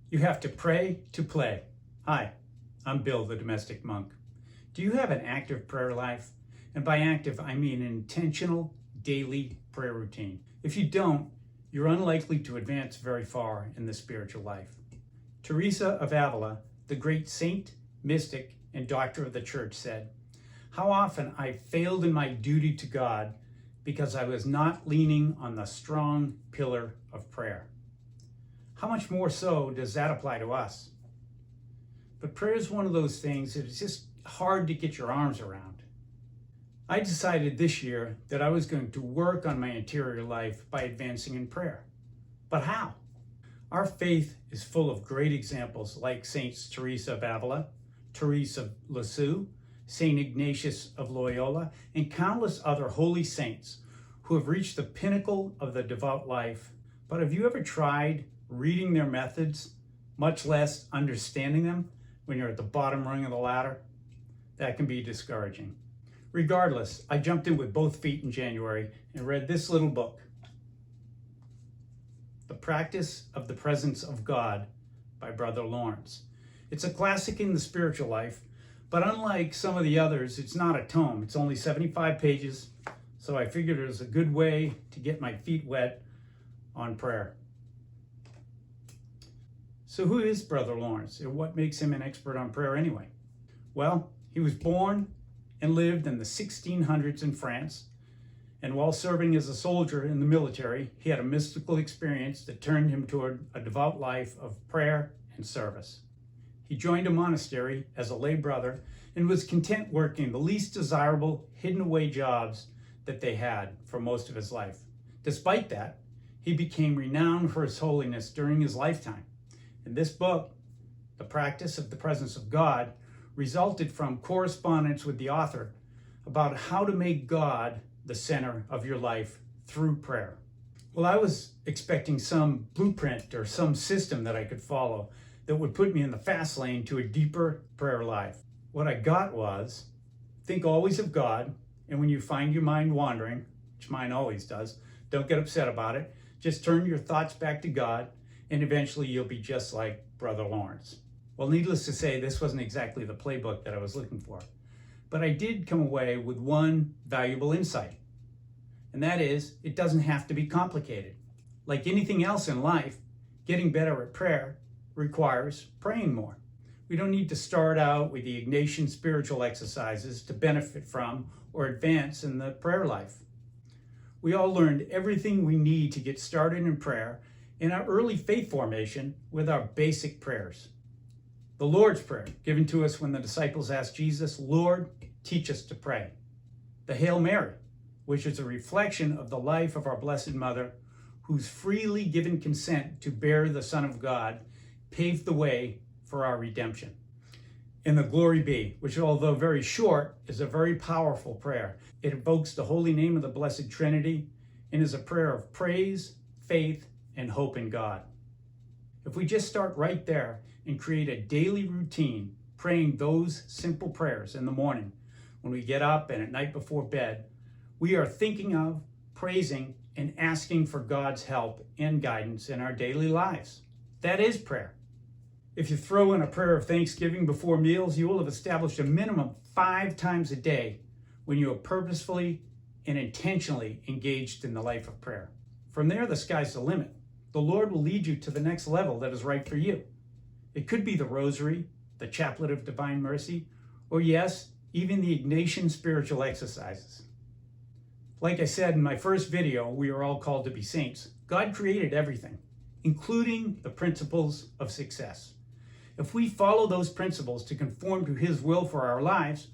You have to pray to play. Hi, I'm Bill, the domestic monk. Do you have an active prayer life? And by active, I mean an intentional daily prayer routine. If you don't, you're unlikely to advance very far in the spiritual life. Teresa of Avila, the great saint, mystic, and doctor of the church, said, "How often I failed in my duty to God because I was not leaning on the strong pillar of prayer." How much more so does that apply to us? But prayer is one of those things that it's just hard to get your arms around. I decided this year that I was going to work on my interior life by advancing in prayer. But how? Our faith is full of great examples like Saints Teresa of Avila, Teresa of Lisieux, Saint Ignatius of Loyola, and countless other holy saints who have reached the pinnacle of the devout life. But have you ever tried reading their methods, much less understanding them, when you're at the bottom rung of the ladder? That can be discouraging. Regardless, I jumped in with both feet in January and read this little book, The Practice of the Presence of God by Brother Lawrence. It's a classic in the spiritual life, but unlike some of the others, it's not a tome. It's only 75 pages, so I figured it was a good way to get my feet wet on prayer. So who is Brother Lawrence, and what makes him an expert on prayer anyway? Well, he was born and lived in the 1600s in France, and while serving as a soldier in the military, he had a mystical experience that turned him toward a devout life of prayer and service. He joined a monastery as a lay brother and was content working the least desirable, hidden away jobs that they had for most of his life. Despite that, he became renowned for his holiness during his lifetime. And this book, The Practice of the Presence of God, resulted from correspondence with the author about how to make God the center of your life through prayer. Well, I was expecting some blueprint or some system that I could follow that would put me in the fast lane to a deeper prayer life. What I got was, think always of God, and when you find your mind wandering, which mine always does, don't get upset about it. Just turn your thoughts back to God, and eventually you'll be just like Brother Lawrence. Well, needless to say, this wasn't exactly the playbook that I was looking for. But I did come away with one valuable insight, and that is, it doesn't have to be complicated. Like anything else in life, getting better at prayer requires praying more. We don't need to start out with the Ignatian spiritual exercises to benefit from or advance in the prayer life. We all learned everything we need to get started in prayer in our early faith formation with our basic prayers. The Lord's Prayer, given to us when the disciples asked Jesus, "Lord, teach us to pray." The Hail Mary, which is a reflection of the life of our Blessed Mother, whose freely given consent to bear the Son of God paved the way for our redemption. And the Glory Be, which although very short, is a very powerful prayer. It invokes the holy name of the Blessed Trinity and is a prayer of praise, faith, and hope in God. If we just start right there and create a daily routine praying those simple prayers in the morning, when we get up and at night before bed, we are thinking of, praising, and asking for God's help and guidance in our daily lives. That is prayer. If you throw in a prayer of thanksgiving before meals, you will have established a minimum 5 times a day when you are purposefully and intentionally engaged in the life of prayer. From there, the sky's the limit. The Lord will lead you to the next level that is right for you. It could be the Rosary, the Chaplet of Divine Mercy, or yes, even the Ignatian spiritual exercises. Like I said in my first video, we are all called to be saints. God created everything, including the principles of success. If we follow those principles to conform to His will for our lives,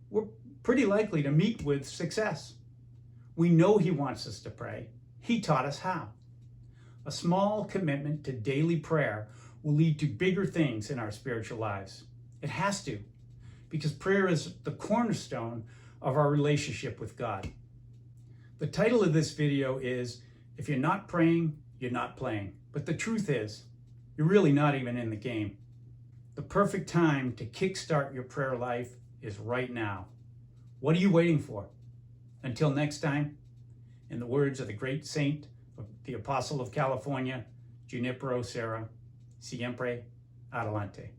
we're pretty likely to meet with success. We know He wants us to pray. He taught us how. A small commitment to daily prayer will lead to bigger things in our spiritual lives. It has to, because prayer is the cornerstone of our relationship with God. The title of this video is, If You're Not Praying, You're Not Playing. But the truth is, you're really not even in the game. The perfect time to kickstart your prayer life is right now. What are you waiting for? Until next time, in the words of the great saint, the Apostle of California, Junipero Serra, Siempre adelante.